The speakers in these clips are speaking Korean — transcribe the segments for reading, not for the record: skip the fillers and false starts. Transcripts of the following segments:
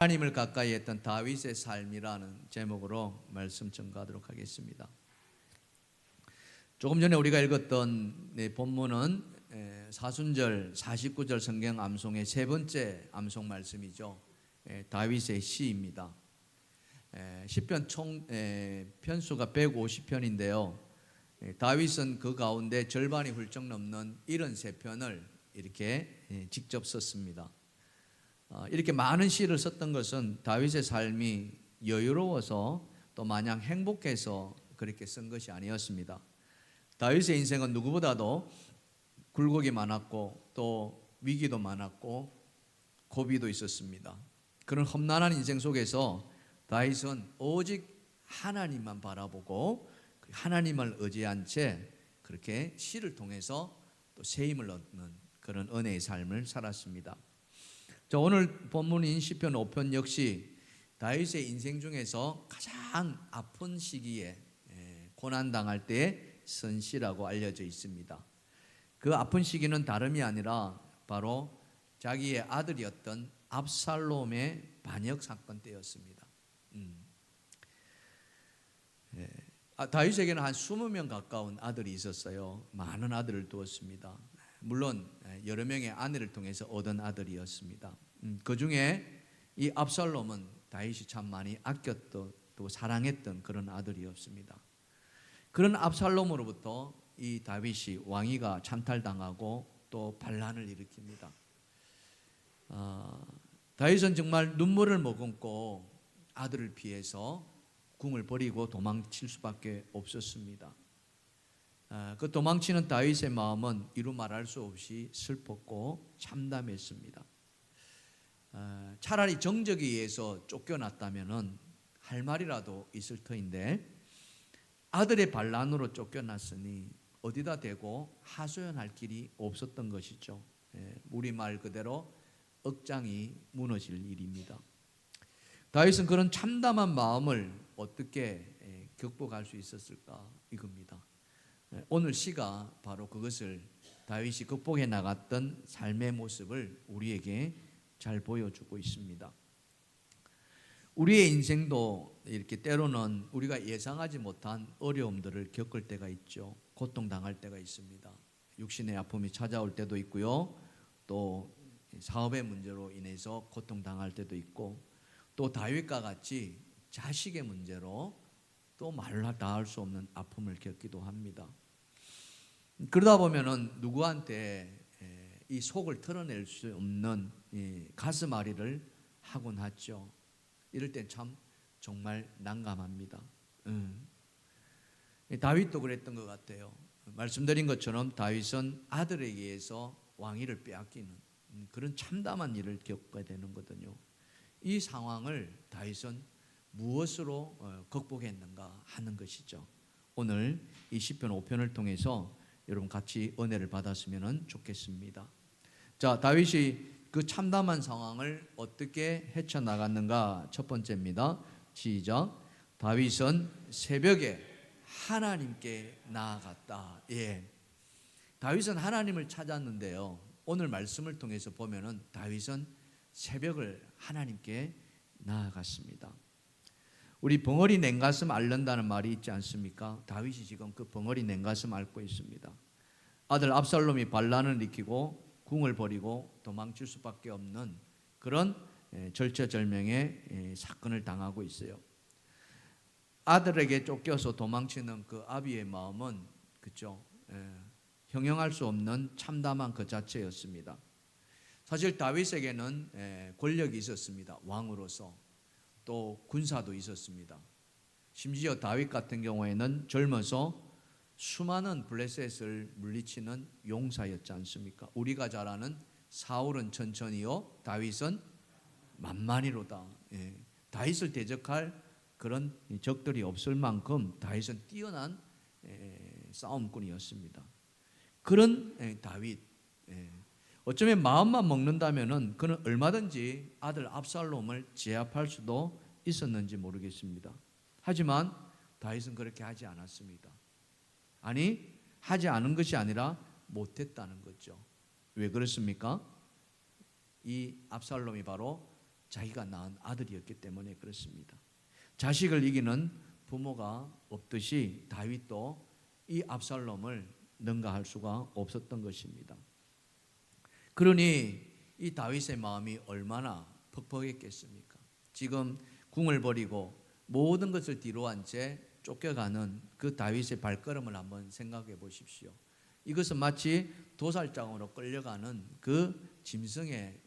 하나님을 가까이 했던 다윗의 삶이라는 제목으로 말씀 전가하도록 하겠습니다. 조금 전에 우리가 읽었던 본문은 사순절 49절 성경 암송의 세 번째 암송 말씀이죠. 다윗의 시입니다. 시편 총 편수가 150편인데요. 다윗은 그 가운데 절반이 훌쩍 넘는 73편을 이렇게 직접 썼습니다. 이렇게 많은 시를 썼던 것은 다윗의 삶이 여유로워서 또 마냥 행복해서 그렇게 쓴 것이 아니었습니다. 다윗의 인생은 누구보다도 굴곡이 많았고 또 위기도 많았고 고비도 있었습니다. 그런 험난한 인생 속에서 다윗은 오직 하나님만 바라보고 하나님을 의지한 채 그렇게 시를 통해서 또 새 힘을 얻는 그런 은혜의 삶을 살았습니다. 오늘 본문인 시편 5편 역시 다윗의 인생 중에서 가장 아픈 시기에 고난당할 때에 쓴 시라고 알려져 있습니다. 그 아픈 시기는 다름이 아니라 바로 자기의 아들이었던 압살롬의 반역 사건 때였습니다. 다윗에게는 한 20명 가까운 아들이 있었어요. 많은 아들을 두었습니다. 물론 여러 명의 아내를 통해서 얻은 아들이었습니다. 그 중에 이 압살롬은 다윗이 참 많이 아꼈던 또 사랑했던 그런 아들이었습니다. 그런 압살롬으로부터 이 다윗이 왕위가 찬탈당하고 또 반란을 일으킵니다. 다윗은 정말 눈물을 머금고 아들을 피해서 궁을 버리고 도망칠 수밖에 없었습니다. 그 도망치는 다윗의 마음은 이루 말할 수 없이 슬펐고 참담했습니다. 차라리 정적에 의해서 쫓겨났다면 할 말이라도 있을 터인데 아들의 반란으로 쫓겨났으니 어디다 대고 하소연할 길이 없었던 것이죠. 우리말 그대로 억장이 무너질 일입니다. 다윗은 그런 참담한 마음을 어떻게 극복할 수 있었을까 이겁니다. 오늘 시가 바로 그것을 다윗이 극복해 나갔던 삶의 모습을 우리에게 잘 보여주고 있습니다. 우리의 인생도 이렇게 때로는 우리가 예상하지 못한 어려움들을 겪을 때가 있죠. 고통당할 때가 있습니다. 육신의 아픔이 찾아올 때도 있고요. 또 사업의 문제로 인해서 고통당할 때도 있고 또 다윗과 같이 자식의 문제로 또 말로 다 할 수 없는 아픔을 겪기도 합니다. 그러다 보면은 누구한테 이 속을 털어낼 수 없는 가슴앓이를 하곤 하죠. 이럴 땐 참 정말 난감합니다. 다윗도 그랬던 것 같아요. 말씀드린 것처럼 다윗은 아들에 의해서 왕위를 빼앗기는 그런 참담한 일을 겪게 되는 거거든요. 이 상황을 다윗은 무엇으로 극복했는가 하는 것이죠. 오늘 이 시편 5편을 통해서 여러분 같이 은혜를 받았으면 좋겠습니다. 자, 다윗이 그 참담한 상황을 어떻게 헤쳐나갔는가 첫 번째입니다. 시작. 다윗은 새벽에 하나님께 나아갔다. 다윗은 하나님을 찾았는데요. 오늘 말씀을 통해서 보면은 다윗은 새벽을 하나님께 나아갔습니다. 우리 벙어리 냉가슴 앓는다는 말이 있지 않습니까? 다윗이 지금 그 벙어리 냉가슴 앓고 있습니다. 아들 압살롬이 반란을 일으키고 궁을 버리고 도망칠 수밖에 없는 그런 절체절명의 사건을 당하고 있어요. 아들에게 쫓겨서 도망치는 그 아비의 마음은 그죠? 형용할 수 없는 참담한 그 자체였습니다. 사실 다윗에게는 권력이 있었습니다. 왕으로서 또 군사도 있었습니다. 심지어 다윗 같은 경우에는 젊어서 수많은 블레셋을 물리치는 용사였지 않습니까? 우리가 잘 아는 사울은 천천히요 다윗은 만만히로다. 다윗을 대적할 그런 적들이 없을 만큼 다윗은 뛰어난 싸움꾼이었습니다. 그런 다윗, 어쩌면 마음만 먹는다면은 그는 얼마든지 아들 압살롬을 제압할 수도 있었는지 모르겠습니다. 하지만 다윗은 그렇게 하지 않았습니다. 아니, 하지 않은 것이 아니라 못했다는 거죠. 왜 그렇습니까? 이 압살롬이 바로 자기가 낳은 아들이었기 때문에 그렇습니다. 자식을 이기는 부모가 없듯이 다윗도 이 압살롬을 능가할 수가 없었던 것입니다. 그러니 이 다윗의 마음이 얼마나 퍽퍽했겠습니까? 지금 궁을 버리고 모든 것을 뒤로 한 채 쫓겨가는 그 다윗의 발걸음을 한번 생각해 보십시오. 이것은 마치 도살장으로 끌려가는 그 짐승의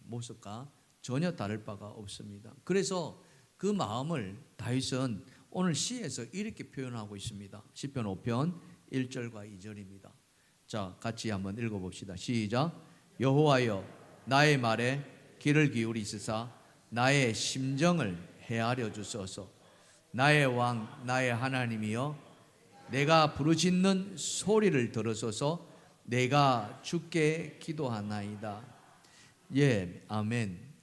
모습과 전혀 다를 바가 없습니다. 그래서 그 마음을 다윗은 오늘 시에서 이렇게 표현하고 있습니다. 시편 5편 1절과 2절입니다. 자, 같이 한번 읽어봅시다. 시작. 여호와여, 나의 말에 귀를 기울이시사 나의 심정을 헤아려 주소서. 나의 왕, 나의 하나님이여, 내가 부르짖는 소리를 들으소서. 내가 주께 기도하나이다. 예, 아멘.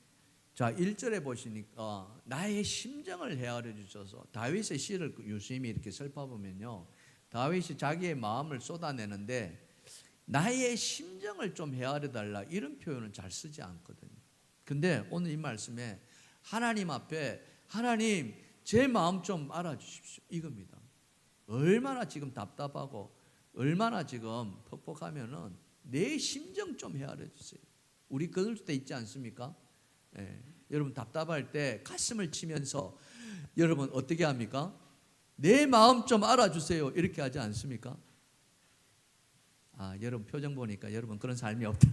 자, 1절에 보시니까 나의 심정을 헤아려 주셔서, 다윗의 시를 유심히 이렇게 살펴보면요, 다윗이 자기의 마음을 쏟아내는데 나의 심정을 좀 헤아려 달라 이런 표현은 잘 쓰지 않거든요. 근데 오늘 이 말씀에 하나님 앞에, 하나님 제 마음 좀 알아주십시오, 이겁니다. 얼마나 지금 답답하고 얼마나 지금 퍽퍽하면은 내 심정 좀 헤아려 주세요. 우리 그럴 때 있지 않습니까? 예, 여러분 답답할 때 가슴을 치면서 여러분 어떻게 합니까? 내 마음 좀 알아주세요, 이렇게 하지 않습니까? 아, 여러분 표정 보니까 여러분 그런 삶이 없다.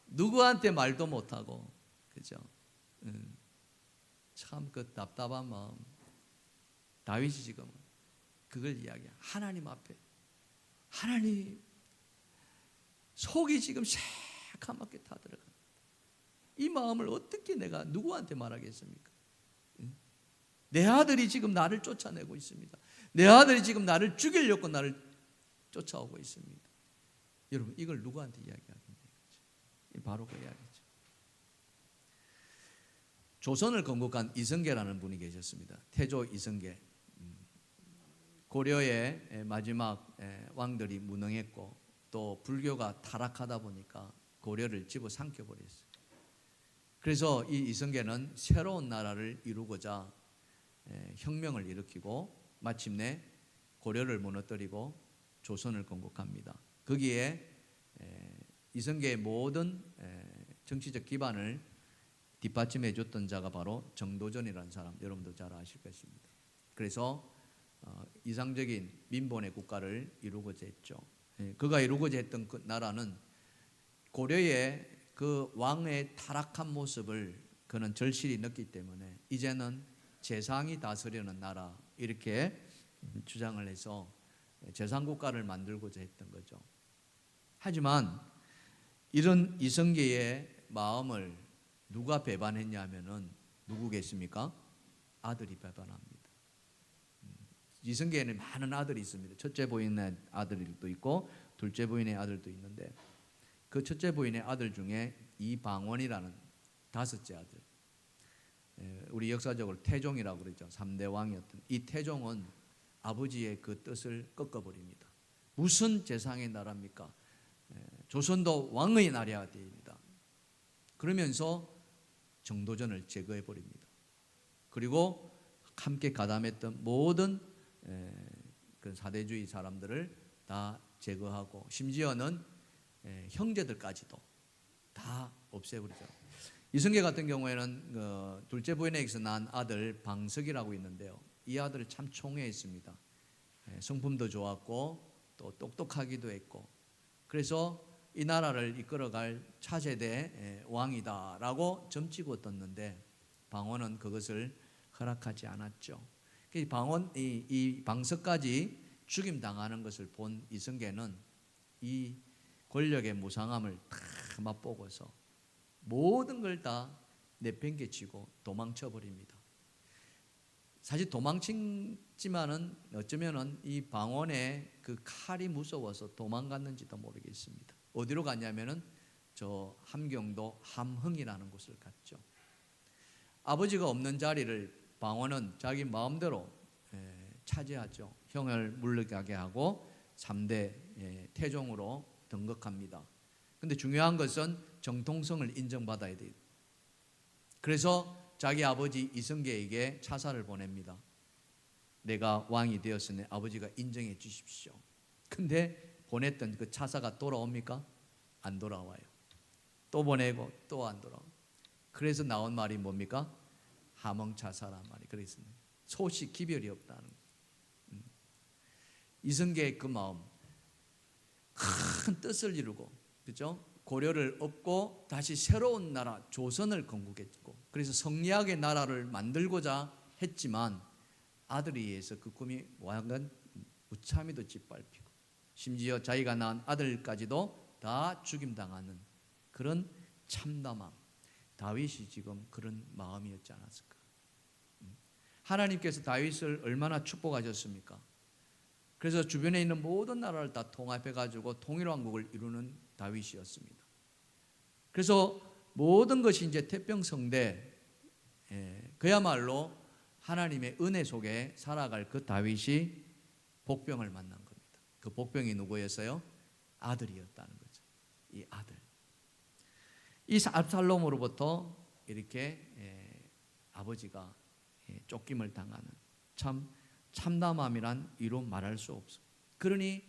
누구한테 말도 못하고, 그죠? 참 그 답답한 마음, 다윗이 지금 그걸 이야기해요. 하나님 앞에, 하나님, 속이 지금 새카맣게 타들어가. 이 마음을 어떻게 내가 누구한테 말하겠습니까? 내 아들이 지금 나를 쫓아내고 있습니다. 내 아들이 지금 나를 죽이려고 나를 쫓아오고 있습니다. 여러분, 이걸 누구한테 이야기하겠냐고. 바로 그 이야기죠. 조선을 건국한 이성계라는 분이 계셨습니다. 태조 이성계. 고려의 마지막 왕들이 무능했고 또 불교가 타락하다 보니까 고려를 집어삼켜 버렸어요. 그래서 이 이성계는 새로운 나라를 이루고자 혁명을 일으키고 마침내 고려를 무너뜨리고 조선을 건국합니다. 거기에 이성계의 모든 정치적 기반을 뒷받침해 줬던 자가 바로 정도전이라는 사람, 여러분도 잘 아실 것입니다. 그래서 이상적인 민본의 국가를 이루고자 했죠. 그가 이루고자 했던 그 나라는 고려의 그 왕의 타락한 모습을 그는 절실히 느꼈기 때문에 이제는 재상이 다스리는 나라, 이렇게 주장을 해서 재상국가를 만들고자 했던 거죠. 하지만 이런 이성계의 마음을 누가 배반했냐 하면은 누구겠습니까? 아들이 배반합니다. 이성계에는 많은 아들이 있습니다. 첫째 부인의 아들도 있고 둘째 부인의 아들도 있는데 그 첫째 부인의 아들 중에 이방원이라는 다섯째 아들, 우리 역사적으로 태종이라고 그러죠. 3대 왕이었던 이 태종은 아버지의 그 뜻을 꺾어버립니다. 무슨 재상의 나라입니까? 조선도 왕의 나라야 됩니다. 그러면서 정도전을 제거해 버립니다. 그리고 함께 가담했던 모든 그 사대주의 사람들을 다 제거하고 심지어는 형제들까지도 다 없애버리죠. 이성계 같은 경우에는 그 둘째 부인에게서 낳은 아들 방석이라고 있는데요. 이 아들을 참 총애했습니다. 성품도 좋았고 또 똑똑하기도 했고, 그래서 이 나라를 이끌어갈 차세대 왕이다라고 점치고 떴는데 방원은 그것을 허락하지 않았죠. 이 방석까지 죽임 당하는 것을 본 이성계는 이 권력의 무상함을 다 맛보고서 모든 걸 다 내팽개치고 도망쳐 버립니다. 사실 도망치지만은 어쩌면은 이 방원의 그 칼이 무서워서 도망갔는지도 모르겠습니다. 어디로 갔냐면은 저 함경도 함흥이라는 곳을 갔죠. 아버지가 없는 자리를 방원은 자기 마음대로 차지하죠. 형을 물러가게 하고 3대 태종으로 등극합니다. 근데 중요한 것은 정통성을 인정받아야 돼요. 그래서 자기 아버지 이성계에게 차사를 보냅니다. 내가 왕이 되었으니 아버지가 인정해 주십시오. 근데 보냈던 그 차사가 돌아옵니까? 안 돌아와요. 또 보내고 또 안 돌아와요. 그래서 나온 말이 뭡니까? 하멍차사란 말이 그랬습니다. 소식 기별이 없다는 거예요. 이성계의 그 마음, 큰 뜻을 이루고, 그죠? 고려를 업고 다시 새로운 나라 조선을 건국했고, 그래서 성리학의 나라를 만들고자 했지만 아들에 의해서 그 꿈이 완전 무참히도 짓밟히고, 심지어 자기가 낳은 아들까지도 다 죽임당하는 그런 참담함. 다윗이 지금 그런 마음이었지 않았을까? 하나님께서 다윗을 얼마나 축복하셨습니까? 그래서 주변에 있는 모든 나라를 다 통합해 가지고 통일왕국을 이루는 다윗이었습니다. 그래서 모든 것이 이제 태평성대, 그야말로 하나님의 은혜 속에 살아갈 그 다윗이 복병을 만난 겁니다. 그 복병이 누구였어요? 아들이었다는 거죠. 이 아들. 이 압살롬으로부터 이렇게 아버지가 쫓김을 당하는 참 참담함이란 이로 말할 수 없어. 그러니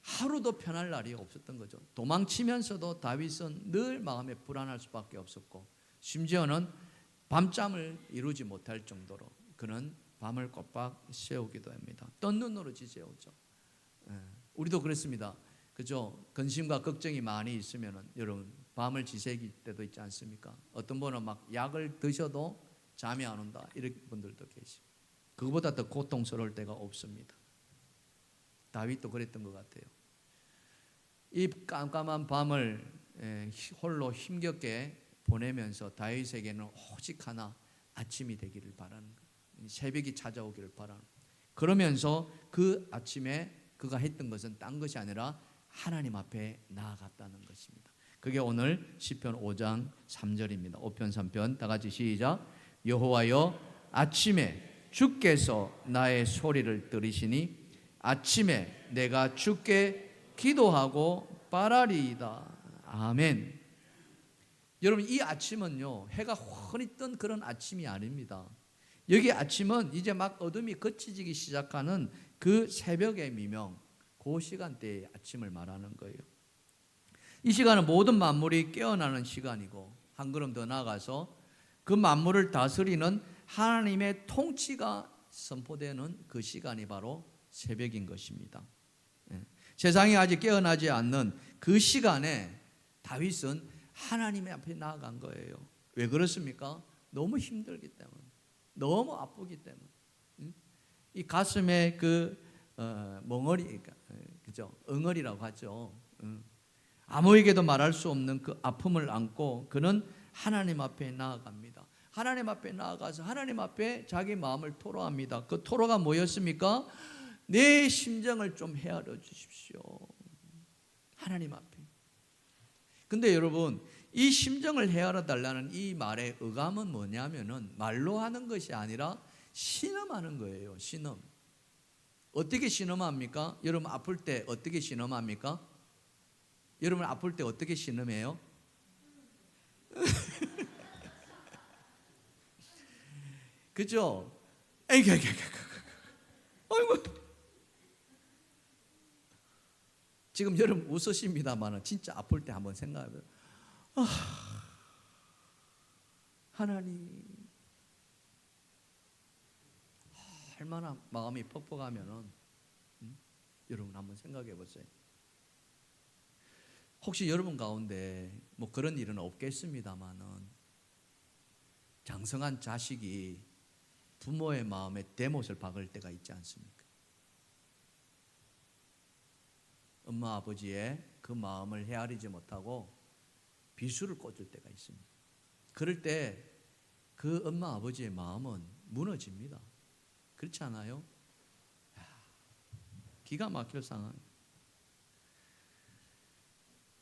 하루도 편할 날이 없었던 거죠. 도망치면서도 다윗은 늘 마음에 불안할 수밖에 없었고, 심지어는 밤잠을 이루지 못할 정도로 그는 밤을 꼬박 새우기도 합니다. 뜬 눈으로 지새우죠. 우리도 그렇습니다. 그죠? 근심과 걱정이 많이 있으면은 여러분 밤을 지새길 때도 있지 않습니까? 어떤 분은 막 약을 드셔도 잠이 안 온다 이런 분들도 계시고, 그거보다 더 고통스러울 때가 없습니다. 다윗도 그랬던 것 같아요. 이 깜깜한 밤을 홀로 힘겹게 보내면서 다윗에게는 오직 하나, 아침이 되기를 바라는 거예요. 새벽이 찾아오기를 바라는 거예요. 그러면서 그 아침에 그가 했던 것은 딴 것이 아니라 하나님 앞에 나아갔다는 것입니다. 그게 오늘 시편 5장 3절입니다. 5편 3편 다 같이 시작. 여호와여, 아침에 주께서 나의 소리를 들으시니 아침에 내가 주께 기도하고 바라리이다. 아멘. 여러분, 이 아침은요, 해가 훤히 뜬 그런 아침이 아닙니다. 여기 아침은 이제 막 어둠이 걷혀지기 시작하는 그 새벽의 미명, 그 시간대의 아침을 말하는 거예요. 이 시간은 모든 만물이 깨어나는 시간이고, 한 걸음 더 나아가서 그 만물을 다스리는 하나님의 통치가 선포되는 그 시간이 바로 새벽인 것입니다. 세상이 아직 깨어나지 않는 그 시간에 다윗은 하나님의 앞에 나아간 거예요. 왜 그렇습니까? 너무 힘들기 때문에, 너무 아프기 때문에. 이 가슴에 그 멍어리, 그죠? 응어리라고 하죠. 아무에게도 말할 수 없는 그 아픔을 안고 그는 하나님 앞에 나아갑니다. 하나님 앞에 나아가서 하나님 앞에 자기 마음을 토로합니다. 그 토로가 뭐였습니까? 내 심정을 좀 헤아려 주십시오. 하나님 앞에. 근데 여러분, 이 심정을 헤아려 달라는 이 말의 의감은 뭐냐면은 말로 하는 것이 아니라 신음하는 거예요. 신음. 어떻게 신음합니까? 여러분 아플 때 어떻게 신음합니까? 여러분 아플 때 어떻게 신음해요? 그죠? 아이고. 지금 여러분 웃으십니다만 진짜 아플 때 한번 생각해봐요. 하나님, 얼마나 마음이 퍽퍽하면은 여러분 한번 생각해 보세요. 혹시 여러분 가운데 뭐 그런 일은 없겠습니다만은 장성한 자식이 부모의 마음에 대못을 박을 때가 있지 않습니까? 엄마 아버지의 그 마음을 헤아리지 못하고 비수를 꽂을 때가 있습니다. 그럴 때 그 엄마 아버지의 마음은 무너집니다. 그렇지 않아요? 기가 막힐 상황.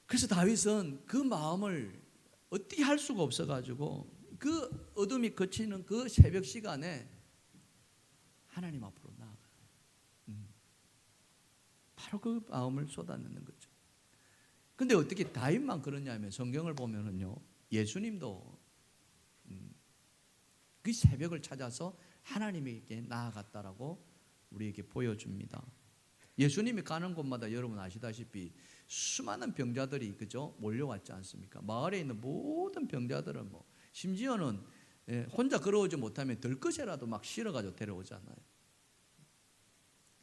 그래서 다윗은 그 마음을 어떻게 할 수가 없어가지고 그 어둠이 걷히는 그 새벽 시간에 하나님 앞으로 나아가요. 바로 그 마음을 쏟아내는 거죠. 근데 어떻게 다윗만 그러냐면 성경을 보면은요, 예수님도 그 새벽을 찾아서 하나님에게 나아갔다라고 우리에게 보여줍니다. 예수님이 가는 곳마다 여러분 아시다시피 수많은 병자들이 그죠 몰려왔지 않습니까? 마을에 있는 모든 병자들은 뭐 심지어는 혼자 걸어오지 못하면 들것이라도 막 실어가지고 데려오잖아요.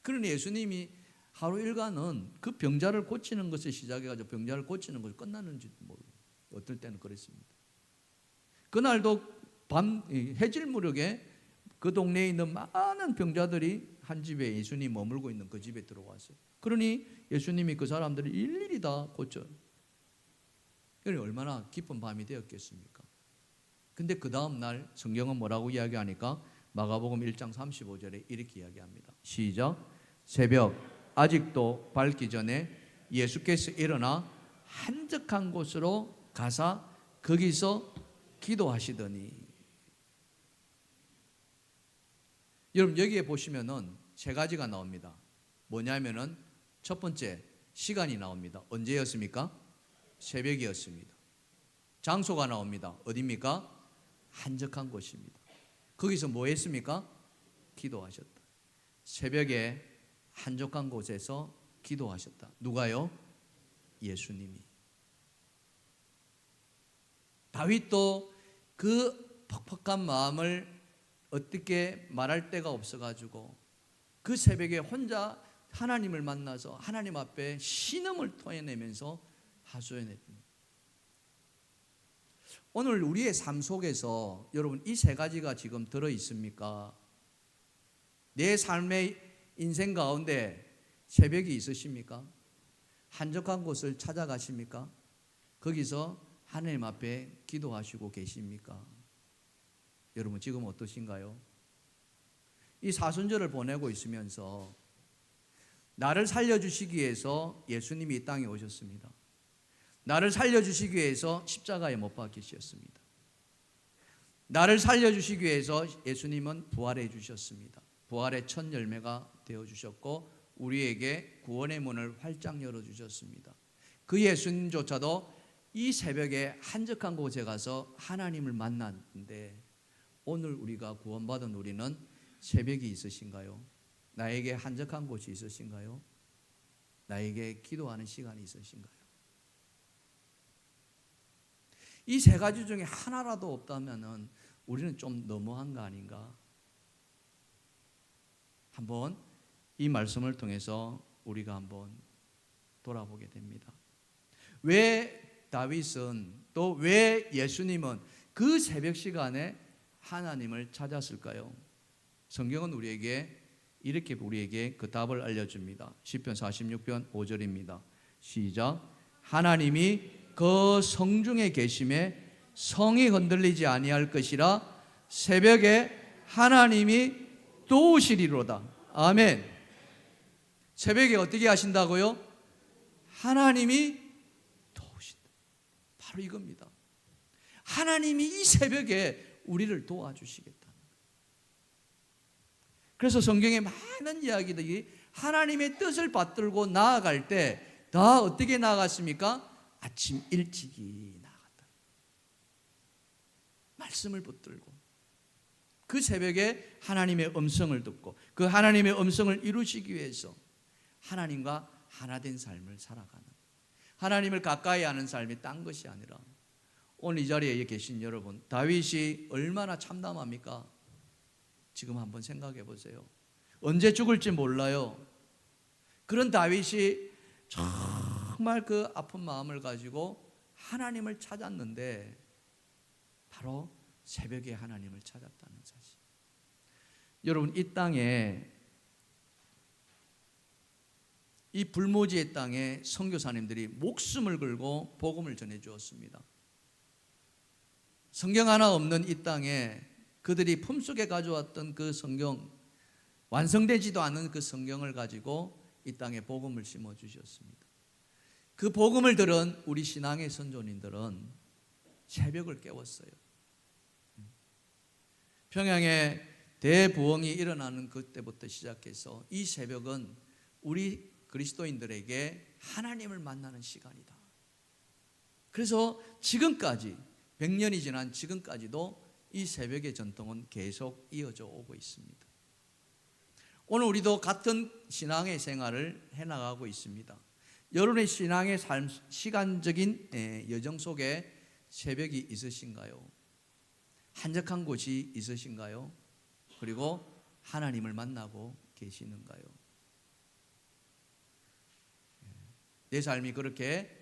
그러니 예수님이 하루 일과는 그 병자를 고치는 것을 시작해가지고 병자를 고치는 것이 끝나는지 모르고 어떨 때는 그랬습니다. 그날도 밤 해질 무렵에 그 동네에 있는 많은 병자들이 한 집에 예수님이 머물고 있는 그 집에 들어왔어요. 그러니 예수님이 그 사람들을 일일이 다 고쳐요. 그러니 얼마나 기쁜 밤이 되었겠습니까? 근데 그 다음 날 성경은 뭐라고 이야기하니까 마가복음 1장 35절에 이렇게 이야기합니다. 시작. 새벽 아직도 밝기 전에 예수께서 일어나 한적한 곳으로 가사 거기서 기도하시더니. 여러분 여기에 보시면은 세 가지가 나옵니다. 뭐냐면은 첫 번째 시간이 나옵니다. 언제였습니까? 새벽이었습니다. 장소가 나옵니다. 어디입니까? 한적한 곳입니다. 거기서 뭐 했습니까? 기도하셨다. 새벽에 한적한 곳에서 기도하셨다. 누가요? 예수님이. 다윗도 그 퍽퍽한 마음을 어떻게 말할 데가 없어가지고 그 새벽에 혼자 하나님을 만나서 하나님 앞에 신음을 토해내면서 하소연했습니다. 오늘 우리의 삶 속에서 여러분 이 세 가지가 지금 들어 있습니까? 내 삶의 인생 가운데 새벽이 있으십니까? 한적한 곳을 찾아가십니까? 거기서 하나님 앞에 기도하시고 계십니까? 여러분 지금 어떠신가요? 이 사순절을 보내고 있으면서 나를 살려주시기 위해서 예수님이 이 땅에 오셨습니다. 나를 살려주시기 위해서 십자가에 못 박히셨습니다. 나를 살려주시기 위해서 예수님은 부활해 주셨습니다. 부활의 첫 열매가 되어주셨고 우리에게 구원의 문을 활짝 열어주셨습니다. 그 예수님조차도 이 새벽에 한적한 곳에 가서 하나님을 만났는데 오늘 우리가 구원받은 우리는 새벽이 있으신가요? 나에게 한적한 곳이 있으신가요? 나에게 기도하는 시간이 있으신가요? 이 세 가지 중에 하나라도 없다면 우리는 좀 너무한 거 아닌가? 한번 이 말씀을 통해서 우리가 한번 돌아보게 됩니다. 왜 다윗은 또 왜 예수님은 그 새벽 시간에 하나님을 찾았을까요? 성경은 우리에게 이렇게 우리에게 그 답을 알려줍니다. 시편 46편 5절입니다. 시작. 하나님이 그 성중에 계심에 성이 흔들리지 아니할 것이라 새벽에 하나님이 도우시리로다. 아멘. 새벽에 어떻게 하신다고요? 하나님이 도우신다. 바로 이겁니다. 하나님이 이 새벽에 우리를 도와주시겠다. 그래서 성경에 많은 이야기들이 하나님의 뜻을 받들고 나아갈 때 다 어떻게 나아갔습니까? 아침 일찍이 나아갔다. 말씀을 붙들고 그 새벽에 하나님의 음성을 듣고 그 하나님의 음성을 이루시기 위해서 하나님과 하나된 삶을 살아가는, 하나님을 가까이 하는 삶이 딴 것이 아니라, 오늘 이 자리에 계신 여러분, 다윗이 얼마나 참담합니까? 지금 한번 생각해 보세요. 언제 죽을지 몰라요. 그런 다윗이 정말 그 아픈 마음을 가지고 하나님을 찾았는데 바로 새벽에 하나님을 찾았다는 사실. 여러분, 이 땅에, 이 불모지의 땅에 선교사님들이 목숨을 걸고 복음을 전해 주었습니다. 성경 하나 없는 이 땅에 그들이 품속에 가져왔던 그 성경, 완성되지도 않은 그 성경을 가지고 이 땅에 복음을 심어 주셨습니다. 그 복음을 들은 우리 신앙의 선조님들은 새벽을 깨웠어요. 평양에 대부흥이 일어나는 그때부터 시작해서 이 새벽은 우리 그리스도인들에게 하나님을 만나는 시간이다. 그래서 지금까지 100년이 지난 지금까지도 이 새벽의 전통은 계속 이어져 오고 있습니다. 오늘 우리도 같은 신앙의 생활을 해나가고 있습니다. 여러분의 신앙의 삶, 시간적인 여정 속에 새벽이 있으신가요? 한적한 곳이 있으신가요? 그리고 하나님을 만나고 계시는가요? 내 삶이 그렇게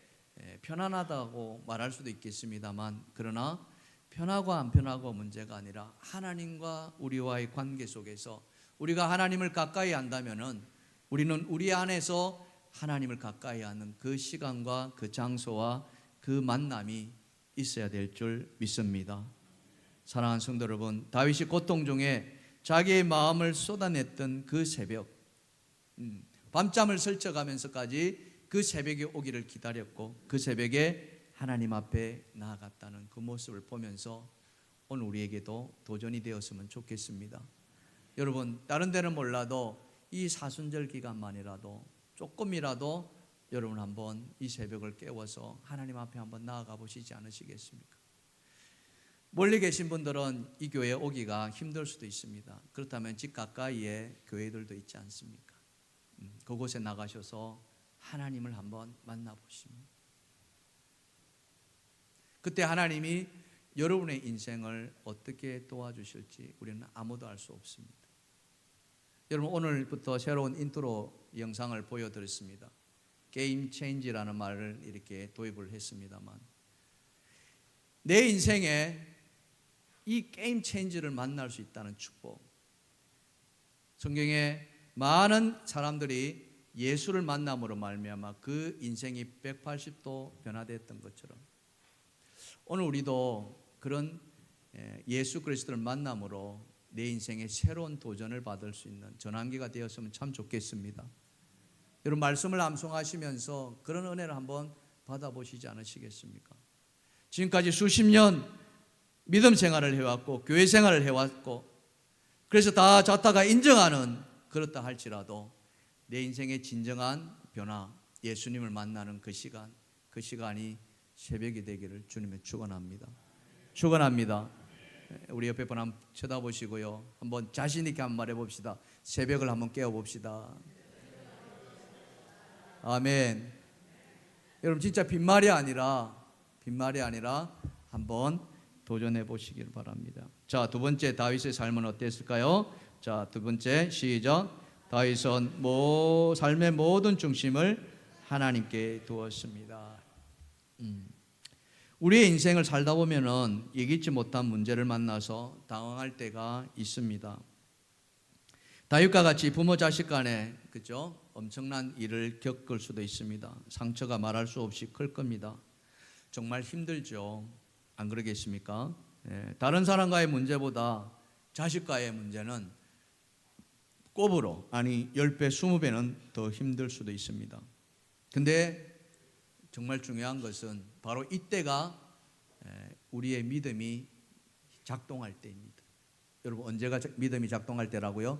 편안하다고 말할 수도 있겠습니다만, 그러나 편하고 안 편하고 문제가 아니라 하나님과 우리와의 관계 속에서 우리가 하나님을 가까이 한다면은 우리는 우리 안에서 하나님을 가까이 하는 그 시간과 그 장소와 그 만남이 있어야 될 줄 믿습니다. 사랑하는 성도 여러분, 다윗이 고통 중에 자기의 마음을 쏟아냈던 그 새벽, 밤잠을 설쳐가면서까지 그 새벽이 오기를 기다렸고 그 새벽에 하나님 앞에 나아갔다는 그 모습을 보면서 오늘 우리에게도 도전이 되었으면 좋겠습니다. 여러분, 다른 데는 몰라도 이 사순절 기간만이라도 조금이라도 여러분 한번 이 새벽을 깨워서 하나님 앞에 한번 나아가 보시지 않으시겠습니까? 멀리 계신 분들은 이 교회에 오기가 힘들 수도 있습니다. 그렇다면 집 가까이에 교회들도 있지 않습니까? 그곳에 나가셔서 하나님을 한번 만나보십니다. 그때 하나님이 여러분의 인생을 어떻게 도와주실지 우리는 아무도 알 수 없습니다. 여러분, 오늘부터 새로운 인트로 영상을 보여드렸습니다. 게임 체인지라는 말을 이렇게 도입을 했습니다만, 내 인생에 이 게임 체인지를 만날 수 있다는 축복, 성경에 많은 사람들이 예수를 만남으로 말미암아 그 인생이 180도 변화됐던 것처럼 오늘 우리도 그런 예수 그리스도를 만남으로 내 인생에 새로운 도전을 받을 수 있는 전환기가 되었으면 참 좋겠습니다. 여러분, 말씀을 암송하시면서 그런 은혜를 한번 받아보시지 않으시겠습니까? 지금까지 수십 년 믿음 생활을 해왔고 교회 생활을 해왔고, 그래서 다 자타가 인정하는, 그렇다 할지라도 내 인생의 진정한 변화, 예수님을 만나는 그 시간이 새벽이 되기를 주님의 축원합니다. 축원합니다. 우리 옆에 분 한번 쳐다보시고요, 한번 자신 있게 한번 말해봅시다. 새벽을 한번 깨워봅시다. 아멘. 여러분, 진짜 빈말이 아니라 한번 도전해 보시길 바랍니다. 자, 두 번째, 다윗의 삶은 어땠을까요? 자, 두 번째, 시작. 다윗은 삶의 모든 중심을 하나님께 두었습니다. 우리의 인생을 살다 보면은 예기치 못한 문제를 만나서 당황할 때가 있습니다. 다윗과 같이 부모 자식 간에 그죠? 엄청난 일을 겪을 수도 있습니다. 상처가 말할 수 없이 클 겁니다. 정말 힘들죠. 안 그러겠습니까? 다른 사람과의 문제보다 자식과의 문제는 꼽으로, 아니 10배, 20배는 더 힘들 수도 있습니다. 근데 정말 중요한 것은 바로 이때가 우리의 믿음이 작동할 때입니다. 여러분, 언제가 믿음이 작동할 때라고요?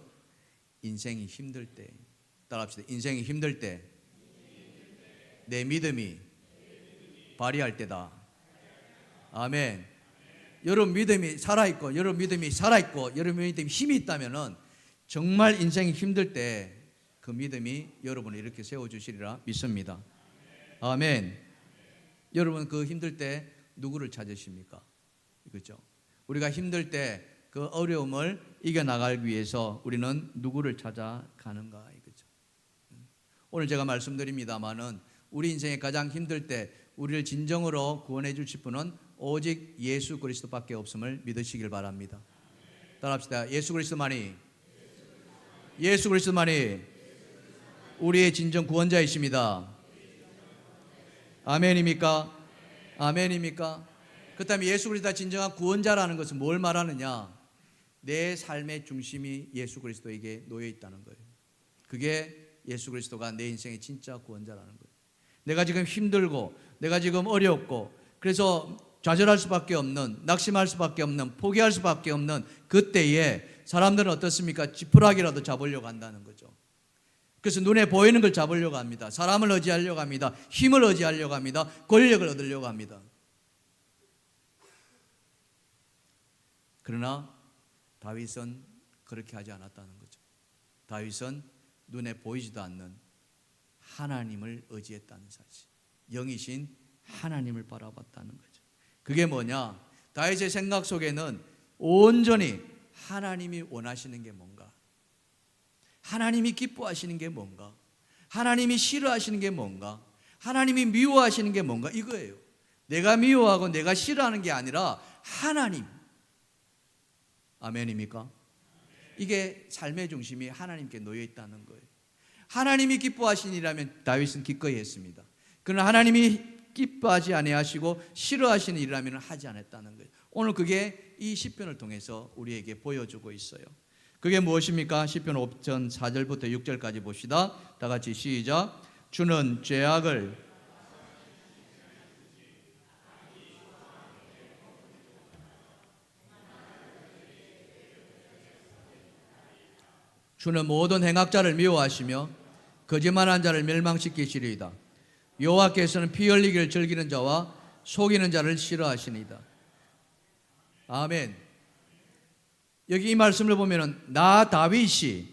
인생이 힘들 때. 따라합시다. 인생이 힘들 때 내 믿음이 발휘할 때다. 아멘. 여러분 믿음이 살아있고 여러분 믿음이 힘이 있다면은 정말 인생이 힘들 때 그 믿음이 여러분을 이렇게 세워주시리라 믿습니다. 아멘. 여러분, 그 힘들 때 누구를 찾으십니까? 그렇죠? 우리가 힘들 때 그 어려움을 이겨나가기 위해서 우리는 누구를 찾아가는가? 이거죠. 오늘 제가 말씀드립니다마는 우리 인생에 가장 힘들 때 우리를 진정으로 구원해 주실 분은 오직 예수 그리스도밖에 없음을 믿으시길 바랍니다. 따라합시다. 예수 그리스도만이 우리의 진정 구원자이십니다. 아멘입니까? 아멘입니까? 그렇다면 예수 그리스도가 진정한 구원자라는 것은 뭘 말하느냐? 내 삶의 중심이 예수 그리스도에게 놓여 있다는 거예요. 그게 예수 그리스도가 내 인생의 진짜 구원자라는 거예요. 내가 지금 힘들고 내가 지금 어렵고 그래서 좌절할 수밖에 없는, 낙심할 수밖에 없는, 포기할 수밖에 없는 그때에 사람들은 어떻습니까? 지푸라기라도 잡으려고 한다는 거죠. 그래서 눈에 보이는 걸 잡으려고 합니다. 사람을 의지하려고 합니다. 힘을 의지하려고 합니다. 권력을 얻으려고 합니다. 그러나 다윗은 그렇게 하지 않았다는 거죠. 다윗은 눈에 보이지도 않는 하나님을 의지했다는 사실, 영이신 하나님을 바라봤다는 거죠. 그게 뭐냐? 다윗의 생각 속에는 온전히 하나님이 원하시는 게 뭔가, 하나님이 기뻐하시는 게 뭔가, 하나님이 싫어하시는 게 뭔가, 하나님이 미워하시는 게 뭔가, 이거예요. 내가 미워하고 내가 싫어하는 게 아니라 하나님. 아멘입니까? 이게 삶의 중심이 하나님께 놓여 있다는 거예요. 하나님이 기뻐하시는 일이라면 다윗은 기꺼이 했습니다. 그러나 하나님이 기뻐하지 아니하시고 싫어하시는 일이라면 하지 않았다는 거예요. 오늘 그게 이 시편을 통해서 우리에게 보여주고 있어요. 그게 무엇입니까? 시편 5편 4절부터 6절까지 봅시다. 다 같이 시작. 주는 죄악을 주는 모든 행악자를 미워하시며 거짓말한 자를 멸망시키시리이다. 여호와께서는 피 흘리기를 즐기는 자와 속이는 자를 싫어하시니이다. 아멘. 여기 이 말씀을 보면은 나 다윗이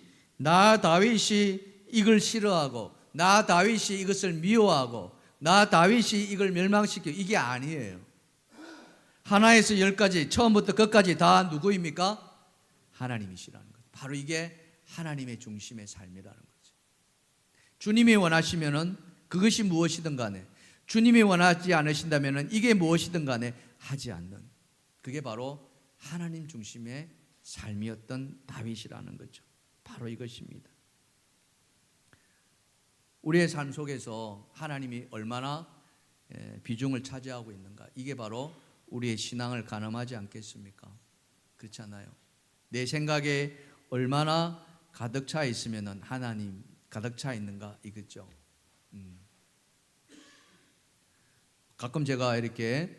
이걸 싫어하고, 나 다윗이 이것을 미워하고, 나 다윗이 이걸 멸망시키고, 이게 아니에요. 하나에서 열까지 처음부터 끝까지 다 누구입니까? 하나님이시라는 거예요. 바로 이게 하나님의 중심의 삶이라는 거죠. 주님이 원하시면은 그것이 무엇이든 간에, 주님이 원하지 않으신다면은 이게 무엇이든 간에 하지 않는, 그게 바로 하나님 중심의 삶이었던 다윗이라는 거죠. 바로 이것입니다. 우리의 삶 속에서 하나님이 얼마나 비중을 차지하고 있는가, 이게 바로 우리의 신앙을 가늠하지 않겠습니까? 그렇잖아요. 내 생각에 얼마나 가득 차 있으면 하나님 가득 차 있는가, 이거죠. 가끔 제가 이렇게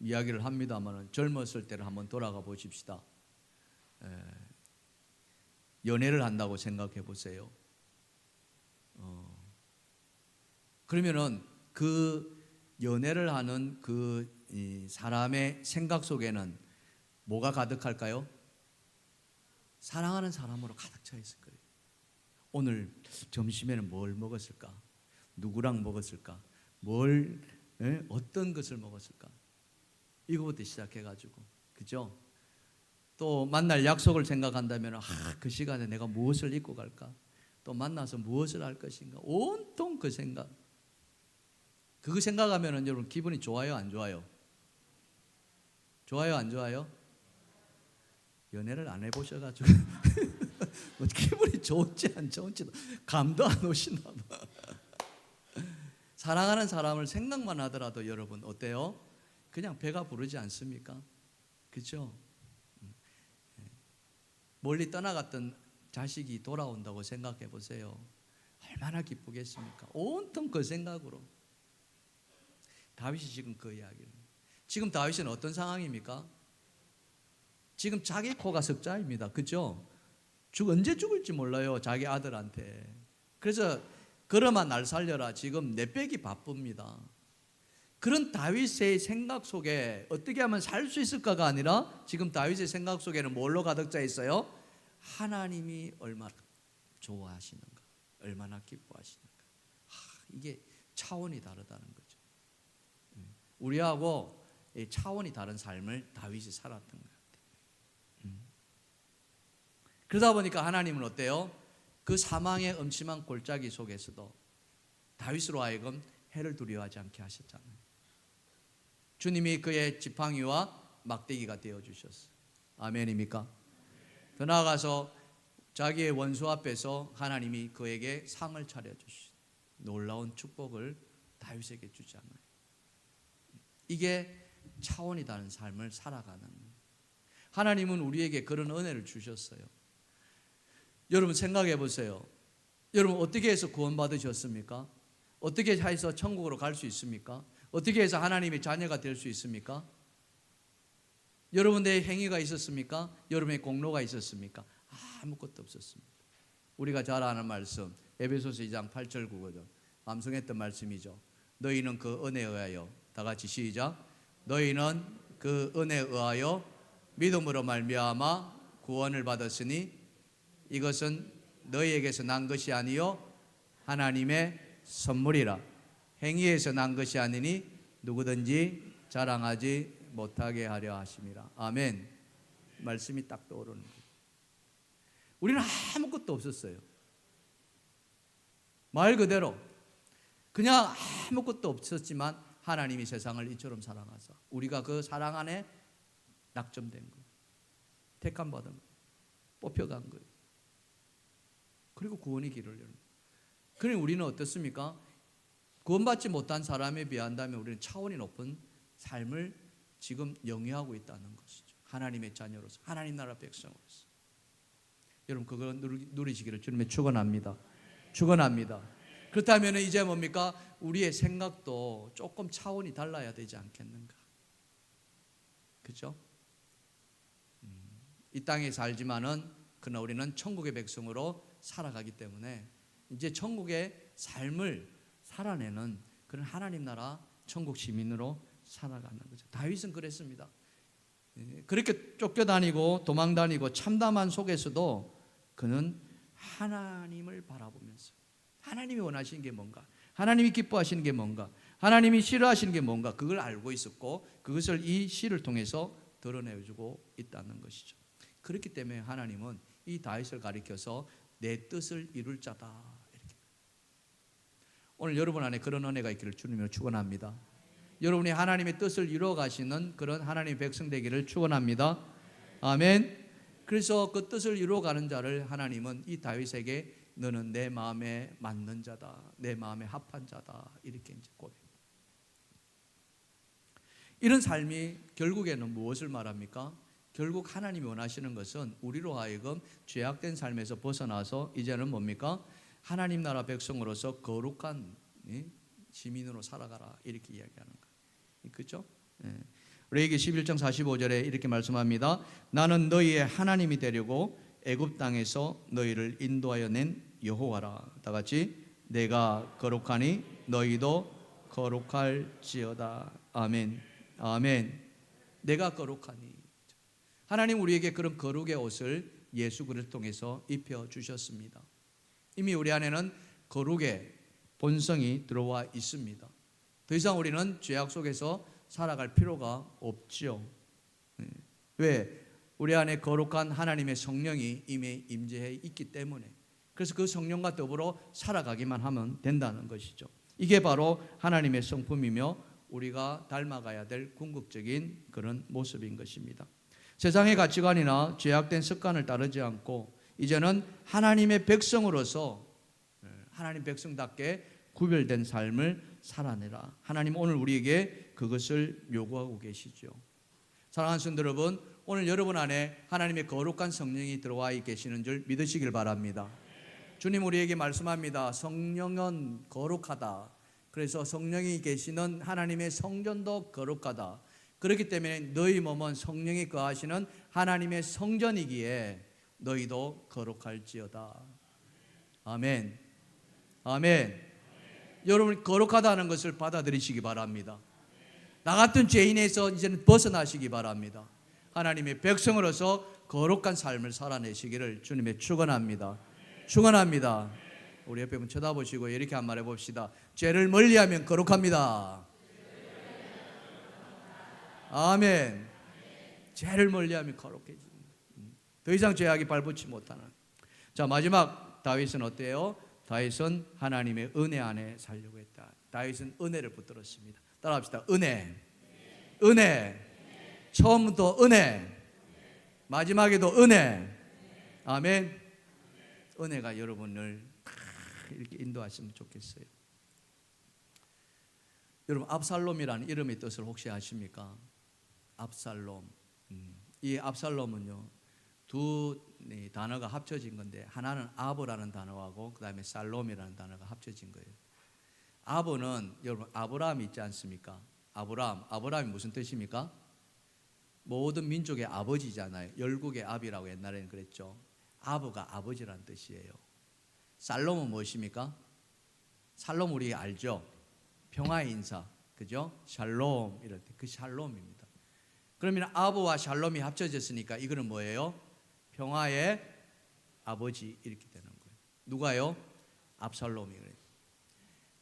이야기를 합니다만, 젊었을 때를 한번 돌아가 보십시다. 연애를 한다고 생각해 보세요. 그러면은 그 연애를 하는 그 사람의 생각 속에는 뭐가 가득할까요? 사랑하는 사람으로 가득 차 있을 거예요. 오늘 점심에는 뭘 먹었을까? 누구랑 먹었을까? 어떤 것을 먹었을까? 이거부터 시작해가지고, 그죠? 또 만날 약속을 생각한다면, 그 시간에 내가 무엇을 입고 갈까? 또 만나서 무엇을 할 것인가? 온통 그 생각. 그거 생각하면 여러분 기분이 좋아요, 안 좋아요? 좋아요, 안 좋아요? 연애를 안 해보셔가지고 기분이 좋은지 안 좋은지도 감도 안 오시나 봐. 사랑하는 사람을 생각만 하더라도 여러분 어때요? 그냥 배가 부르지 않습니까? 그렇죠? 멀리 떠나갔던 자식이 돌아온다고 생각해 보세요. 얼마나 기쁘겠습니까? 온통 그 생각으로. 다윗이 지금 그 이야기를. 지금 다윗은 어떤 상황입니까? 지금 자기 코가 석자입니다. 그렇죠? 언제 죽을지 몰라요, 자기 아들한테. 그래서 걸어만 날 살려라, 지금 내 빼기 바쁩니다. 그런 다윗의 생각 속에 어떻게 하면 살 수 있을까가 아니라, 지금 다윗의 생각 속에는 뭘로 가득 차 있어요? 하나님이 얼마나 좋아하시는가, 얼마나 기뻐하시는가. 이게 차원이 다르다는 거죠. 우리하고 차원이 다른 삶을 다윗이 살았던 것 같아요. 그러다 보니까 하나님은 어때요? 그 사망의 음침한 골짜기 속에서도 다윗으로 하여금 해를 두려워하지 않게 하셨잖아요. 주님이 그의 지팡이와 막대기가 되어주셨어요. 아멘입니까? 더 나아가서 자기의 원수 앞에서 하나님이 그에게 상을 차려주시고 놀라운 축복을 다윗에게 주지 않아요. 이게 차원이 다른 삶을 살아가는, 하나님은 우리에게 그런 은혜를 주셨어요. 여러분 생각해 보세요. 여러분 어떻게 해서 구원받으셨습니까? 어떻게 해서 천국으로 갈 수 있습니까? 어떻게 해서 하나님의 자녀가 될 수 있습니까? 여러분의 행위가 있었습니까? 여러분의 공로가 있었습니까? 아무것도 없었습니다. 우리가 잘 아는 말씀 에베소서 2장 8절 9절 암송했던 말씀이죠. 너희는 그 은혜에 의하여, 다 같이 시작. 너희는 그 은혜에 의하여 믿음으로 말미암아 구원을 받았으니 이것은 너희에게서 난 것이 아니요 하나님의 선물이라. 행위에서 난 것이 아니니 누구든지 자랑하지 못하게 하려 하심이라. 아멘. 말씀이 딱 떠오르는 거예요. 우리는 아무것도 없었어요. 말 그대로 그냥 아무것도 없었지만 하나님이 세상을 이처럼 사랑하사 우리가 그 사랑 안에 낙점된 거예요. 택함받은 거예요. 뽑혀간 거예요. 그리고 구원의 길을 열는 거예요. 그러니 우리는 어떻습니까? 구원받지 못한 사람에 비한다면 우리는 차원이 높은 삶을 지금 영위하고 있다는 것이죠. 하나님의 자녀로서, 하나님 나라 백성으로서. 여러분 그거 누리시기를 주님의 축원합니다. 축원합니다. 그렇다면 이제 뭡니까? 우리의 생각도 조금 차원이 달라야 되지 않겠는가? 그렇죠? 이 땅에 살지만은 그러나 우리는 천국의 백성으로 살아가기 때문에 이제 천국의 삶을 살아내는 그런 하나님 나라 천국 시민으로 살아가는 거죠. 다윗은 그랬습니다. 그렇게 쫓겨다니고 도망다니고 참담한 속에서도 그는 하나님을 바라보면서 하나님이 원하시는 게 뭔가, 하나님이 기뻐하시는 게 뭔가, 하나님이 싫어하시는 게 뭔가 그걸 알고 있었고 그것을 이 시를 통해서 드러내주고 있다는 것이죠. 그렇기 때문에 하나님은 이 다윗을 가리켜서 내 뜻을 이룰 자다 이렇게. 오늘 여러분 안에 그런 은혜가 있기를 주님으로 축원합니다. 여러분이 하나님의 뜻을 이루어 가시는 그런 하나님의 백성 되기를 축원합니다. 아멘. 그래서 그 뜻을 이루어 가는 자를 하나님은 이 다윗에게 너는 내 마음에 맞는 자다, 내 마음에 합한 자다 이렇게 이제 고백. 이런 삶이 결국에는 무엇을 말합니까? 결국 하나님이 원하시는 것은 우리로 하여금 죄악된 삶에서 벗어나서 이제는 뭡니까? 하나님 나라 백성으로서 거룩한 시민으로 살아가라 이렇게 이야기하는 거예요. 그렇죠? 레위기 11장 45절에 이렇게 말씀합니다. 나는 너희의 하나님이 되려고 애굽 땅에서 너희를 인도하여 낸 여호와라. 다 같이 내가 거룩하니 너희도 거룩할지어다. 아멘. 아멘. 내가 거룩하니. 하나님 우리에게 그런 거룩의 옷을 예수 그리스도를 통해서 입혀 주셨습니다. 이미 우리 안에는 거룩의 본성이 들어와 있습니다. 더 이상 우리는 죄악 속에서 살아갈 필요가 없지요. 왜? 우리 안에 거룩한 하나님의 성령이 이미 임재해 있기 때문에. 그래서 그 성령과 더불어 살아가기만 하면 된다는 것이죠. 이게 바로 하나님의 성품이며 우리가 닮아가야 될 궁극적인 그런 모습인 것입니다. 세상의 가치관이나 죄악된 습관을 따르지 않고 이제는 하나님의 백성으로서 하나님 백성답게 구별된 삶을 살아내라. 하나님 오늘 우리에게 그것을 요구하고 계시죠. 사랑하는 성도 여러분, 오늘 여러분 안에 하나님의 거룩한 성령이 들어와 계시는 줄 믿으시길 바랍니다. 주님 우리에게 말씀합니다. 성령은 거룩하다. 그래서 성령이 계시는 하나님의 성전도 거룩하다. 그렇기 때문에 너희 몸은 성령이 거하시는 하나님의 성전이기에 너희도 거룩할지어다. 아멘. 아멘. 여러분 거룩하다는 것을 받아들이시기 바랍니다. 나 같은 죄인에서 이제는 벗어나시기 바랍니다. 하나님의 백성으로서 거룩한 삶을 살아내시기를 주님의 축원합니다. 축원합니다. 우리 옆에 분 쳐다보시고 이렇게 한 말 해봅시다. 죄를 멀리하면 거룩합니다. 아멘. 죄를 멀리하면 거룩해집니다. 더 이상 죄악이 발붙지 못하는. 자, 마지막 다윗은 어때요? 다윗은 하나님의 은혜 안에 살려고 했다. 다윗은 은혜를 붙들었습니다. 따라합시다. 은혜. 은혜. 처음부터 은혜. 마지막에도 은혜. 아멘. 은혜가 여러분을 이렇게 인도하시면 좋겠어요. 여러분 압살롬이라는 이름의 뜻을 혹시 아십니까? 압살롬. 이 압살롬은요 두 단어가 합쳐진 건데 하나는 아브라는 단어하고 그 다음에 살롬이라는 단어가 합쳐진 거예요. 아브는 여러분 아브라함이 있지 않습니까? 아브라함이 무슨 뜻입니까? 모든 민족의 아버지잖아요. 열국의 아비라고 옛날에는 그랬죠. 아브가 아버지라는 뜻이에요. 살롬은 무엇입니까? 살롬 우리 알죠? 평화의 인사, 그죠? 샬롬 이럴 때 그 샬롬입니다. 그러면 아브와 샬롬이 합쳐졌으니까 이거는 뭐예요? 평화의 아버지 이렇게 되는 거예요. 누가요? 압살롬이 그래요.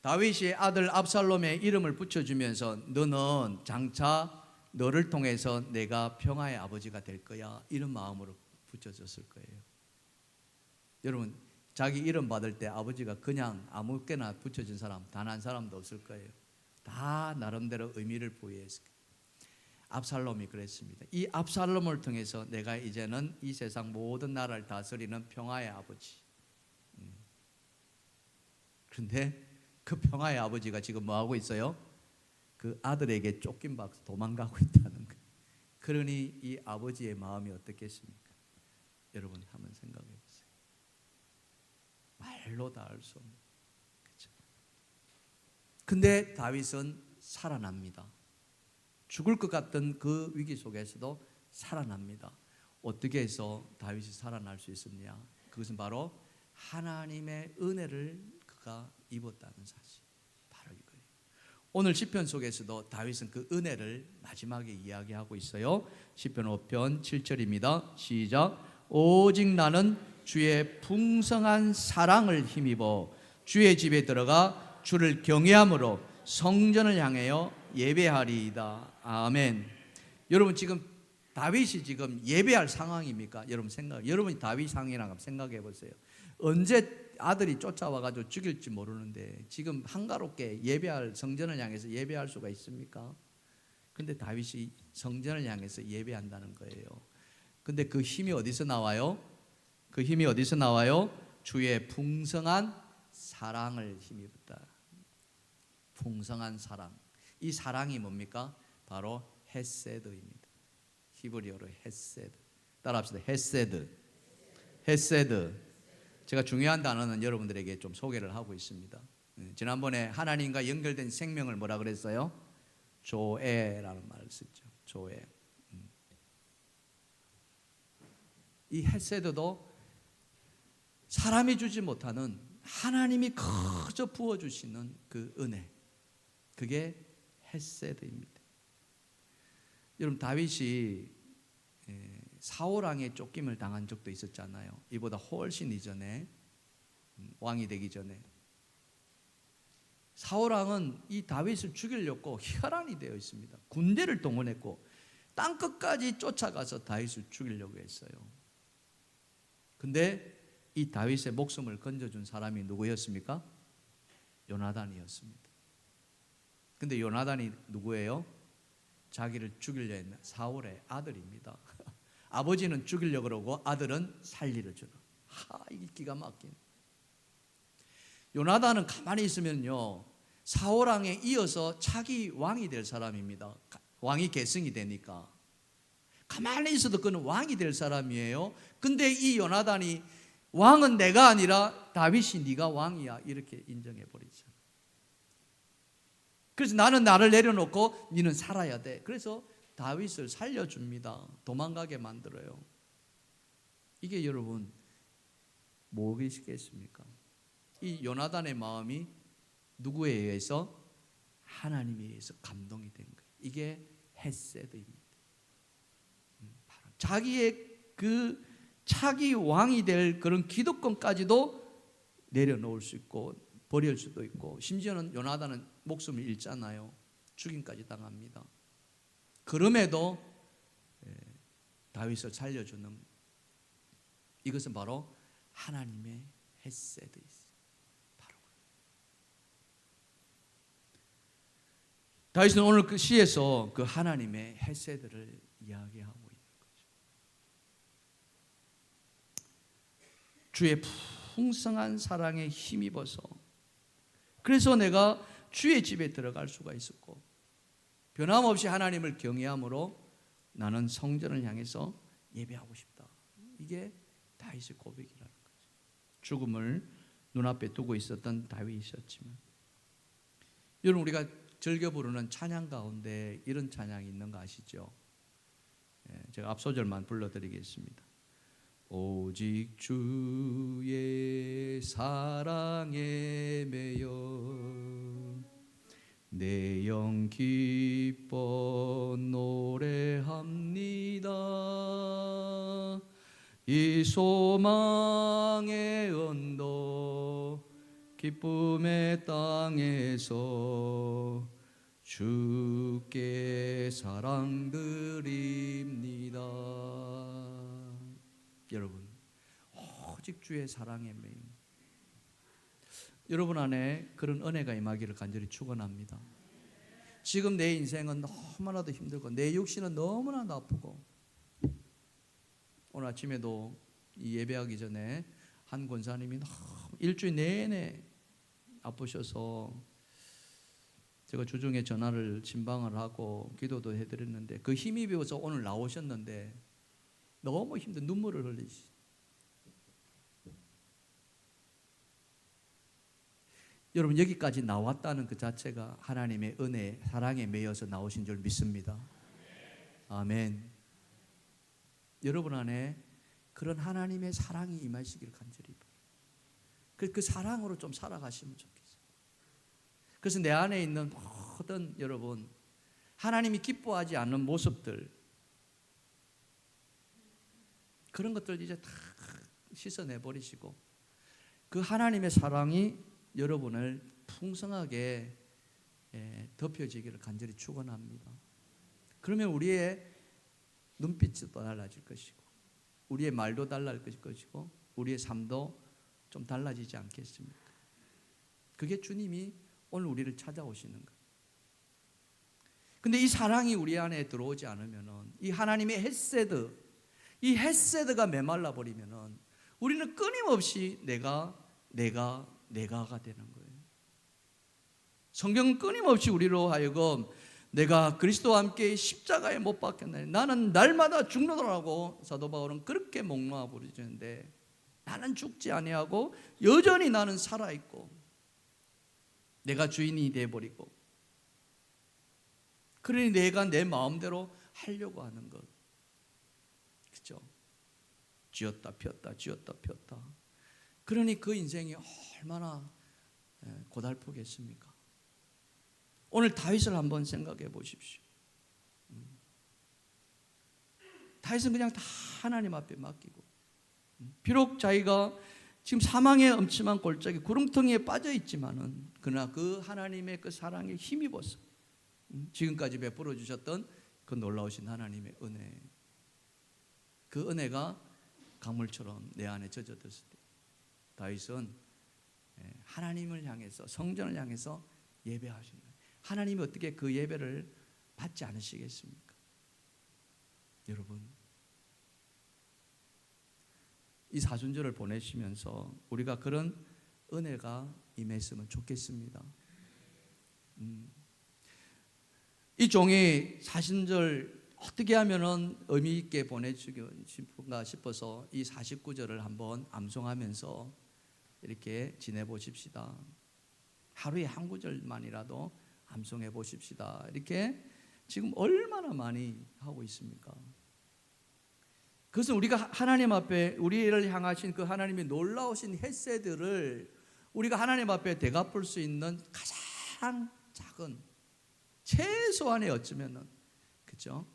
다윗이 아들 압살롬의 이름을 붙여주면서 너는 장차 너를 통해서 내가 평화의 아버지가 될 거야 이런 마음으로 붙여졌을 거예요. 여러분 자기 이름 받을 때 아버지가 그냥 아무렇게나 붙여진 사람 단 한 사람도 없을 거예요. 다 나름대로 의미를 부여했을 거예요. 압살롬이 그랬습니다. 이 압살롬을 통해서 내가 이제는 이 세상 모든 나라를 다스리는 평화의 아버지. 그런데 그 평화의 아버지가 지금 뭐하고 있어요? 그 아들에게 쫓긴 박스 도망가고 있다는 거예요. 그러니 이 아버지의 마음이 어떻겠습니까? 여러분 한번 생각해 보세요. 말로 다 알 수 없는. 그렇죠? 근데 다윗은 살아납니다. 죽을 것 같던 그 위기 속에서도 살아납니다. 어떻게 해서 다윗이 살아날 수 있었냐? 그것은 바로 하나님의 은혜를 그가 입었다는 사실. 바로 이거예요. 오늘 시편 속에서도 다윗은 그 은혜를 마지막에 이야기하고 있어요. 시편 5편 7절입니다. 시작. 오직 나는 주의 풍성한 사랑을 힘입어 주의 집에 들어가 주를 경외함으로 성전을 향하여 예배하리이다. 아멘. 여러분 지금 다윗이 지금 예배할 상황입니까? 여러분이 다윗 상황이라고 생각해 보세요. 언제 아들이 쫓아와가지고 죽일지 모르는데 지금 한가롭게 예배할 성전을 향해서 예배할 수가 있습니까? 근데 다윗이 성전을 향해서 예배한다는 거예요. 근데 그 힘이 어디서 나와요? 그 힘이 어디서 나와요? 주의 풍성한 사랑을 힘입었다. 풍성한 사랑. 이 사랑이 뭡니까? 바로 헤세드입니다. 히브리어로 헤세드. 따라합시다. 헤세드. 헤세드. 제가 중요한 단어는 여러분들에게 좀 소개를 하고 있습니다. 지난번에 하나님과 연결된 생명을 뭐라 그랬어요? 조에라는 말을 썼죠. 조에. 이 헤세드도 사람이 주지 못하는 하나님이 그저 부어주시는 그 은혜, 그게 헤세드입니다. 여러분 다윗이 사울 왕의 쫓김을 당한 적도 있었잖아요. 이보다 훨씬 이전에 왕이 되기 전에 사울 왕은 이 다윗을 죽이려고 혈안이 되어 있습니다. 군대를 동원했고 땅 끝까지 쫓아가서 다윗을 죽이려고 했어요. 근데 이 다윗의 목숨을 건져준 사람이 누구였습니까? 요나단이었습니다. 근데 요나단이 누구예요? 자기를 죽이려 했는 사울의 아들입니다. 아버지는 죽이려고 그러고 아들은 살리려 주는. 이게 기가 막힌. 요나단은 가만히 있으면요 사울 왕에 이어서 차기 왕이 될 사람입니다. 왕이 계승이 되니까 가만히 있어도 그는 왕이 될 사람이에요. 근데 이 요나단이 왕은 내가 아니라 다윗이 네가 왕이야 이렇게 인정해 버리죠. 그래서 나는 나를 내려놓고 너는 살아야 돼. 그래서 다윗을 살려줍니다. 도망가게 만들어요. 이게 여러분 뭐겠습니까? 이 요나단의 마음이 누구에 의해서? 하나님에 의해서 감동이 된 거예요. 이게 헤세드입니다. 자기의 그 차기 왕이 될 그런 기득권까지도 내려놓을 수 있고 버릴 수도 있고 심지어는 요나단은 목숨을 잃잖아요. 죽임까지 당합니다. 그럼에도 다윗을 살려주는 이것은 바로 하나님의 헤세드입니다. 바로 다윗은 오늘 그 시에서 그 하나님의 헤세드를 이야기하고 있는 거죠. 주의 풍성한 사랑에 힘입어서 그래서 내가 주의 집에 들어갈 수가 있었고 변함없이 하나님을 경외함으로 나는 성전을 향해서 예배하고 싶다. 이게 다윗의 고백이라는 거죠. 죽음을 눈앞에 두고 있었던 다윗이었지만 여러분 우리가 즐겨 부르는 찬양 가운데 이런 찬양이 있는 거 아시죠? 제가 앞소절만 불러드리겠습니다. 오직 주의 사랑에 매여 내 영 기뻐 노래합니다. 이 소망의 언덕 기쁨의 땅에서 주께 사랑드립니다. 여러분, 오직 주의 사랑에 매임. 여러분 안에 그런 은혜가 임하기를 간절히 축원합니다. 지금 내 인생은 너무나도 힘들고 내 육신은 너무나도 아프고, 오늘 아침에도 이 예배하기 전에 한 권사님이 너무 일주일 내내 아프셔서 제가 주중에 전화를 진방을 하고 기도도 해드렸는데 그 힘이 비어서 오늘 나오셨는데 너무 힘든 눈물을 흘리시. 여러분, 여기까지 나왔다는 그 자체가 하나님의 은혜, 사랑에 매여서 나오신 줄 믿습니다. 아멘. 여러분 안에 그런 하나님의 사랑이 임하시기를 간절히 바랍니다. 그 사랑으로 좀 살아가시면 좋겠어요. 그래서 내 안에 있는 모든 여러분 하나님이 기뻐하지 않는 모습들, 그런 것들 이제 다 씻어내버리시고 그 하나님의 사랑이 여러분을 풍성하게 덮여지기를 간절히 축원합니다. 그러면 우리의 눈빛도 달라질 것이고 우리의 말도 달라질 것이고 우리의 삶도 좀 달라지지 않겠습니까? 그게 주님이 오늘 우리를 찾아오시는 거예요. 근데 이 사랑이 우리 안에 들어오지 않으면, 이 하나님의 헷세드, 이 헷세드가 메말라 버리면 우리는 끊임없이 내가가 되는 거예요. 성경은 끊임없이 우리로 하여금 내가 그리스도와 함께 십자가에 못 박혔나니 나는 날마다 죽노라고 사도 바울은 그렇게 목놓아 부르짖는데, 나는 죽지 아니하고 여전히 나는 살아있고 내가 주인이 되어버리고, 그러니 내가 내 마음대로 하려고 하는 것, 그렇죠? 쥐었다 폈다 쥐었다 폈다. 그러니 그 인생이 얼마나 고달프겠습니까? 오늘 다윗을 한번 생각해 보십시오. 다윗은 그냥 다 하나님 앞에 맡기고, 비록 자기가 지금 사망의 엄침한 골짜기 구렁텅이에 빠져 있지만은 그러나 그 하나님의 그 사랑에 힘입어서 지금까지 베풀어 주셨던 그 놀라우신 하나님의 은혜, 그 은혜가 강물처럼 내 안에 젖어들었을 때 다윗은 하나님을 향해서, 성전을 향해서 예배하신 거예요. 하나님이 어떻게 그 예배를 받지 않으시겠습니까? 여러분, 이 사순절을 보내시면서 우리가 그런 은혜가 임했으면 좋겠습니다. 이 종이 사순절 어떻게 하면 의미 있게 보내주는가 싶어서 이 49절을 한번 암송하면서 이렇게 지내보십시다. 하루에 한 구절만이라도 암송해 보십시다. 이렇게 지금 얼마나 많이 하고 있습니까? 그것은 우리가 하나님 앞에 우리를 향하신 그 하나님의 놀라우신 헷세들을 우리가 하나님 앞에 대갚을 수 있는 가장 작은, 최소한의 어쩌면은, 그렇죠?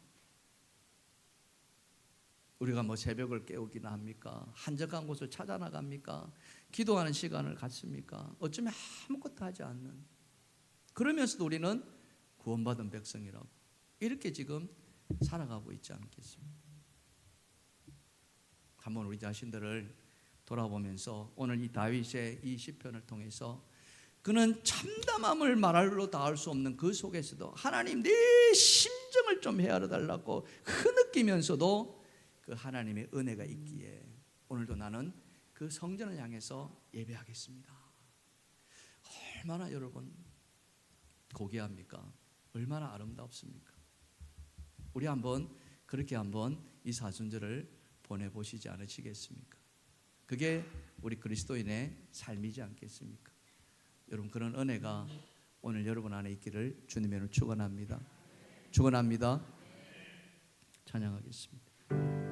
우리가 뭐 새벽을 깨우기나 합니까? 한적한 곳을 찾아 나갑니까? 기도하는 시간을 갖습니까? 어쩌면 아무것도 하지 않는, 그러면서도 우리는 구원받은 백성이라고 이렇게 지금 살아가고 있지 않겠습니까? 한번 우리 자신들을 돌아보면서 오늘 이 다윗의 이 시편을 통해서 그는 참담함을 말로 닿을 수 없는 그 속에서도 하나님 내 심정을 좀 헤아려 달라고 흐느끼면서도 그 하나님의 은혜가 있기에 오늘도 나는 그 성전을 향해서 예배하겠습니다. 얼마나 여러분 고귀합니까? 얼마나 아름답습니까? 우리 한번 그렇게 한번 이 사순절을 보내보시지 않으시겠습니까? 그게 우리 그리스도인의 삶이지 않겠습니까? 여러분, 그런 은혜가 오늘 여러분 안에 있기를 주님의 이름으로 축원합니다. 축원합니다. 찬양하겠습니다.